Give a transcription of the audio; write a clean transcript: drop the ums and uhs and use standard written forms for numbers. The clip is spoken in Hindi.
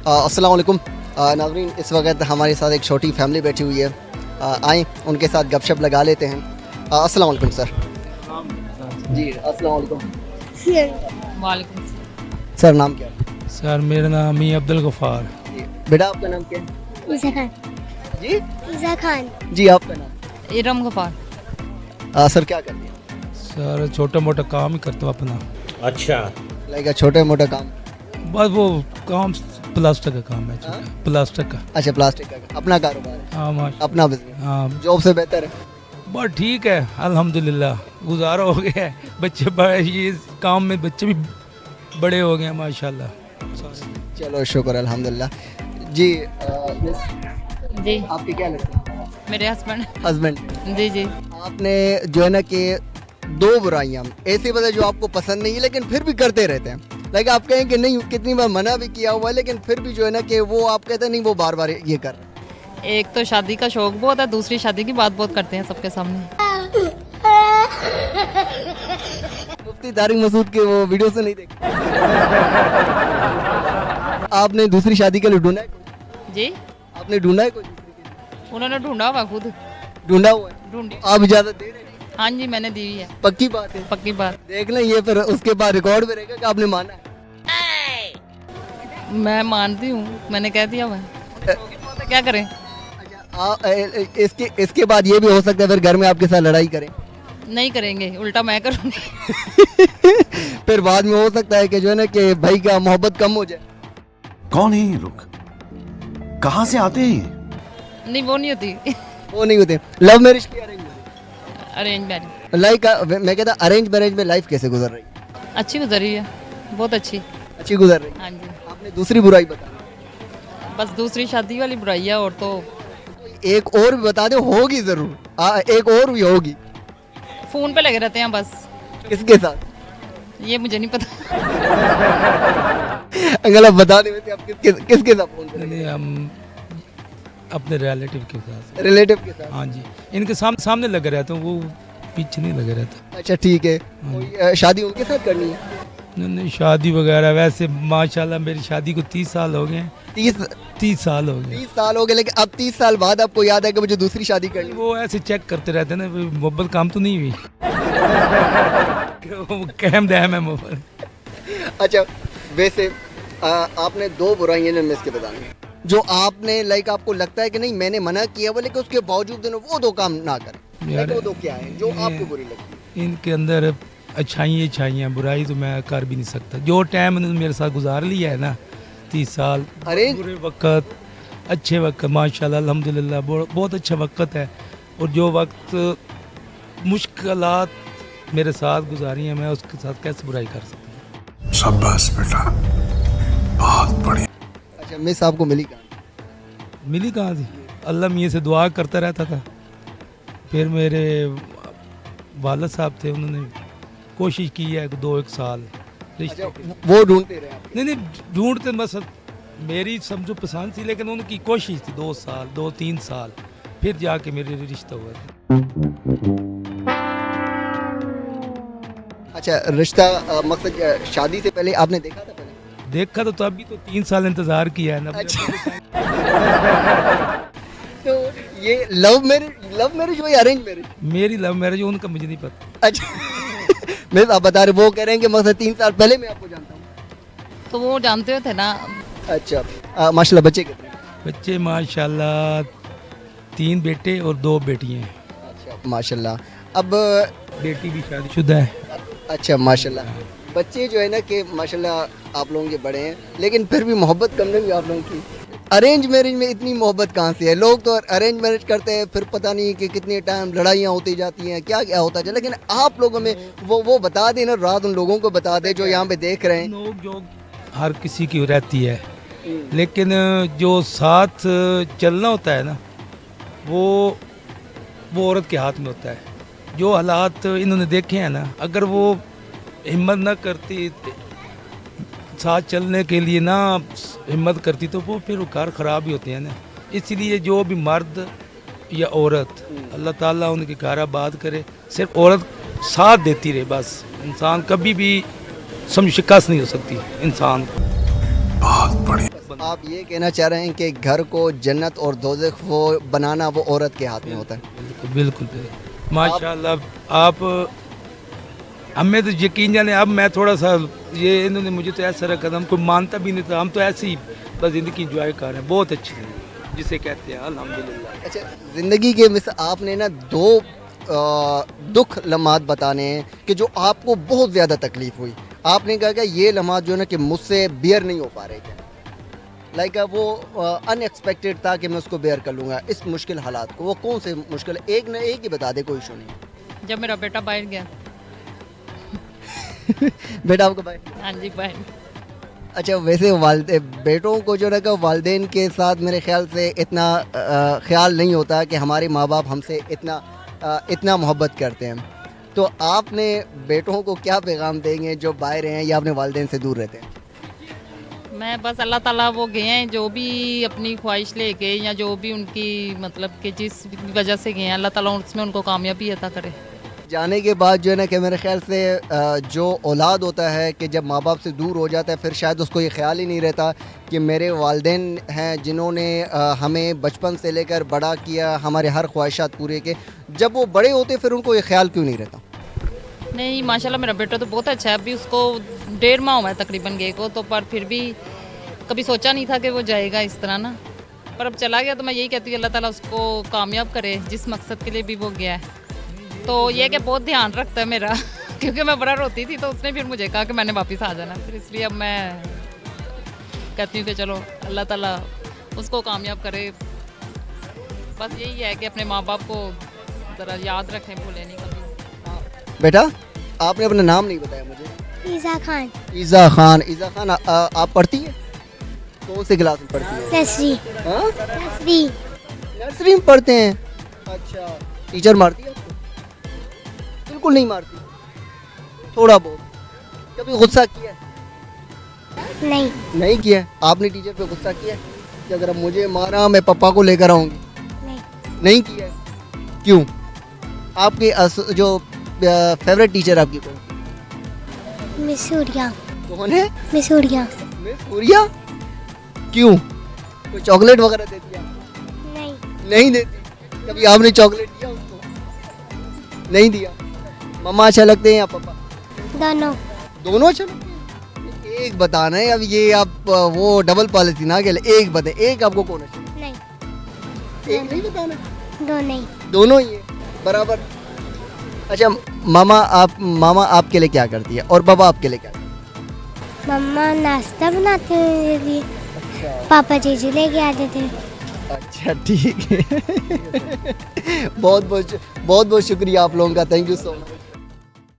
अस्सलाम वालेकुम नाज़रीन, इस वक्त हमारे साथ एक छोटी फैमिली बैठी हुई है। आए उनके साथ गपशप लगा लेते हैं। अस्सलाम वालेकुम सर। जी अस्सलाम वालेकुम। वालेकुम सर नाम क्या है? सर मेरा नाम ही अब्दुल गफ़ार। जी बेटा आपका नाम क्या है? ईसा खान। जी ईसा खान। जी आपका नाम? इरम गफार। सर क्या करते हैं? सर छोटा मोटा काम ही करता हूँ अपना। अच्छा, लाइक छोटे मोटा काम? बस वो काम प्लास्टिक का काम है, छोटा प्लास्टिक का। अच्छा प्लास्टिक का अपना कारोबार है, हाँ अपना बिजनेस? हाँ, जॉब से बेहतर है। बस ठीक है अल्हम्दुलिल्लाह, गुजारा हो गया है। बच्चे बड़े, ये काम में बच्चे भी बड़े हो गए हैं माशाल्लाह। चलो शुक्र अल्हम्दुलिल्लाह। जी जी आपके क्या लगता है? मेरे हस्बैंड। हस्बैंड? जी जी। आपने जो है ना कि दो बुराइयां ऐसी बता जो आपको पसंद नहीं है लेकिन फिर भी करते रहते हैं। लाइक आप कहें कि नहीं, कितनी बार मना भी किया हुआ है लेकिन फिर भी जो है ना कि वो आप कहते हैं नहीं, वो बार बार ये कर रहे हैं। एक तो शादी का शौक बहुत है, दूसरी शादी की बात बहुत करते हैं सबके सामने। मुफ्ती तारिक मसूद के वो वीडियो से नहीं देखे? आपने दूसरी शादी के लिए ढूंढा है कोई? जी आपने ढूंढा है कोई दूसरी के लिए? उन्होंने ढूंढा हुआ खुद। ढूंढा हुआ है? ढूंढी। आप इजाजत दे रहे हैं? हाँ जी मैंने दी हुई है। पक्की बात है? पक्की बात। देख लें ये, फिर उसके बाद रिकॉर्ड में रहेगा कि आपने माना है। मैं मानती हूँ, मैंने कह दिया हुआ है। तो क्या करें? इसके बाद ये भी हो सकता है फिर घर में आपके साथ लड़ाई करें। नहीं करेंगे, उल्टा मैं करूँगी। फिर बाद में हो सकता है कि जो है ना कि भाई का मोहब्बत कम हो जाए। कौन है ये लोग? कहाँ से आते हैं? नहीं वो नहीं होती। वो नहीं होते। लव मैरिज की arrange marriage? Arrange marriage. Like मैं कहता अरेंज मैरिज में लाइफ कैसे गुजर रही है? अच्छी गुजरी है, बहुत अच्छी। अच्छी गुजर रही है। हाँ जी। आपने दूसरी बुराई बता बस दूसरी शादी वाली बुराई है, और तो एक और भी बता दो, होगी जरूर। एक और भी होगी। फोन पे लगे रहते हैं बस। किसके साथ? ये मुझे नहीं पता। अगर आप बता दें वैसे आप किसके साथ फोन नहीं, करेंगे? नहीं, हम अपने रिलेटिव के साथ। रिलेटिव के साथ? हाँ जी, इनके सामने लगे रहते हैं, वो पीछे नहीं लगे रहते। अच्छा ठीक है। कोई शादी उनके साथ करनी है? नहीं नहीं, शादी वगैरह वैसे माशाल्लाह मेरी शादी को 30 साल हो गए हैं। 30 साल हो गए। 30 साल हो गए, लेकिन अब 30 साल बाद आपको याद है कि मुझे दूसरी शादी करनी है? वो ऐसे चेक करते रहते हैं ना, मोहब्बत काम तो नहीं हुई। कहम दहम है मोहब्बत। अच्छा वैसे आपने दो बुराइयां जिनमें इसके बतानी है जो आपने लाइक आपको लगता है कि नहीं मैंने मना किया हुआ लेकिन उसके बावजूद वो दो काम ना करें। यार, वो दो क्या है जो आपको बुरी लगती है? इनके अंदर अच्छाइयाँ बुराई तो मैं कर भी नहीं सकता। जो टाइम उन्होंने मेरे साथ गुजार लिया है ना, 30 साल, अरे बुरे वक्त अच्छे वक्त, माशाल्लाह अल्हम्दुलिल्लाह बहुत अच्छा वक्त है। और जो वक्त मुश्किलात मेरे साथ गुजारी हैं, मैं उसके साथ कैसे बुराई कर सकता हूँ। शाबाश बेटा, बहुत बढ़िया। अच्छा मिस आपको मिली कहाँ? मिली कहाँ थी? अल्लाह मियाँ से दुआ करता रहता था। फिर मेरे वालिद साहब थे, उन्होंने कोशिश की है 2-1 साल रिश्ते अच्छा की। वो ढूंढते रहे आप? नहीं ढूंढते, बस मेरी समझो पसंद थी, लेकिन उनकी कोशिश थी 2 साल 2-3 साल, फिर जाके मेरे रिश्ता हुआ था। अच्छा रिश्ता मकसद शादी से पहले आपने देखा था पहले? देखा तो तभी तो 3 साल इंतजार किया है ना। अच्छा। तो ये लव मैरिज हुई अरेंज मैरिज? मेरी लव मैरिज, उनका मुझे नहीं पता। अच्छा मिस आप बता रहे, वो कह रहे हैं कि मकसद 3 साल पहले मैं आपको जानता हूँ। तो वो जानते हुए थे ना। अच्छा माशाल्लाह बच्चे कितने? बच्चे माशाल्लाह 3 बेटे और 2 बेटियां हैं। अच्छा माशाल्लाह। अब बेटी भी शादीशुदा है। अच्छा माशाल्लाह। बच्चे जो है ना कि माशाल्लाह आप लोगों के बड़े हैं लेकिन फिर भी मोहब्बत कम नहीं आप लोगों की। अरेंज मैरिज में इतनी मोहब्बत कहाँ से है? लोग तो अरेंज मैरिज करते हैं, फिर पता नहीं कि कितने टाइम लड़ाइयाँ होती जाती हैं, क्या क्या होता है, लेकिन आप लोगों में वो बता देना, रात उन लोगों को बता दे जो यहाँ पे देख रहे हैं। लोग जो हर किसी की रहती है, लेकिन जो साथ चलना होता है ना, वो औरत के हाथ में होता है। जो हालात इन्होंने देखे हैं ना, अगर वो हिम्मत ना करती साथ चलने के लिए, ना हिम्मत करती, तो वो फिर घर ख़राब ही होते हैं ना। इसलिए जो भी मर्द या औरत, अल्लाह ताला उनके घर आबाद करे, सिर्फ औरत साथ देती रहे बस। इंसान कभी भी शिकस्त नहीं हो सकती इंसान को। बहुत बढ़िया। बना। आप ये कहना चाह रहे हैं कि घर को जन्नत और दोज़ख वो बनाना वो औरत के हाथ में होता है। बिल्कुल बिल्कुल बिल्कुल माशाल्लाह आप हमें तो यकीन जाने अब मैं थोड़ा सा ये इन्होंने मुझे तो ऐसा रखा था हमको मानता भी नहीं था हम तो ऐसे ही बस ज़िंदगी इंजॉय कर रहे हैं बहुत अच्छी ज़िंदगी जिसे कहते हैं अल्हम्दुलिल्लाह। अच्छा, ज़िंदगी के मिस आपने ना दो दुख लम्हात बताने हैं कि जो आपको बहुत ज़्यादा तकलीफ़ हुई। आपने कहा कि ये लम्हात जो है ना कि मुझसे बेयर नहीं हो पा रहे थे, लाइक वो अनएक्सपेक्टेड था कि मैं उसको बेयर कर लूँगा इस मुश्किल हालात को। वो कौन से मुश्किल, एक न एक ही बता दे, कोई इशू नहीं। जब मेरा बेटा बाहर गया। बेटा आपका भाई? हाँ जी, बाहर। अच्छा, वैसे वालदे बेटों को जो है वालदेन के साथ मेरे ख्याल से इतना ख्याल नहीं होता कि हमारे माँ बाप हमसे इतना मोहब्बत करते हैं। तो आपने बेटों को क्या पैगाम देंगे जो बाहर हैं या अपने वालदेन से दूर रहते हैं? मैं बस अल्लाह ताला वो गए हैं जो भी अपनी ख्वाहिश लेके या जो भी उनकी मतलब कि जिस वजह से गए हैं अल्लाह ताला उसमें उनको कामयाबी अता करे। जाने के बाद जो है ना कि मेरे ख्याल से जो औलाद होता है कि जब माँ बाप से दूर हो जाता है फिर शायद उसको ये ख्याल ही नहीं रहता कि मेरे वालिदैन हैं जिन्होंने हमें बचपन से लेकर बड़ा किया, हमारे हर ख्वाहिशात पूरे के। जब वो बड़े होते फिर उनको ये ख्याल क्यों नहीं रहता? नहीं, माशाल्लाह मेरा बेटा तो बहुत अच्छा है। अभी उसको 1.5 माह हुआ है तकरीबन गए को, तो पर फिर भी कभी सोचा नहीं था कि वो जाएगा इस तरह ना, पर अब चला गया। तो मैं यही कहती हूँ अल्लाह ताला उसको कामयाब करे जिस मकसद के लिए भी वो गया है। तो ये कि बहुत ध्यान रखता है मेरा क्योंकि मैं बड़ा रोती थी तो उसने फिर मुझे कहा कि मैंने वापस आ जाना, फिर इसलिए अब मैं कहती हूँ कि चलो अल्लाह ताला उसको कामयाब करे। बस यही है कि अपने माँ बाप को ज़रा याद रखें, भूलें नहीं कभी। बेटा, आपने अपना नाम नहीं बताया मुझे। ईज़ा खान। ईज़ा खान। ईज़ा खान, आप पढ़ती हैं? कौन से क्लास में पढ़ती हैं? नर्सरी। हाँ? नर्सरी। नर्सरी में पढ़ते हैं। अच्छा, टीचर मारती है आपको? बिल्कुल नहीं मारती, थोड़ा बहुत। कभी गुस्सा किया है? नहीं। नहीं किया है। आपने टीचर पे गुस्सा किया है कि अगर अब मुझे मारा मैं पापा को लेकर आऊँगी? नहीं। नहीं किया है। क्यों? आपके जो फेवरेट टीचर आपकी कौन? मिस सूर्या। कौन है? मिस सूर्या। मिस सूर्या। क्यों? कोई चॉकलेट वगैरह देती है आपको? नहीं। नहीं देती। कभी आपने चॉकलेट दिया उसको? नहीं दिया। मम्मा अच्छा लगते हैं या पापा? दोनों। दोनों अच्छा लगते हैं। एक बताना है, अब ये आप वो डबल पॉलिसी ना खेले, एक बताए, एक आपको कौन अच्छा लगता नहीं। है? एक नहीं बताना, दो नहीं। दोनों ही है बराबर। अच्छा, मामा आपके लिए क्या करती है और पापा आपके लिए क्या करती मम्मा नाश्ता बनाते हैं मेरे लिए, है? पापा चीज़ें लेके आते थे। अच्छा ठीक है। बहुत बहुत शुक्रिया आप लोगों का, थैंक यू सो मच।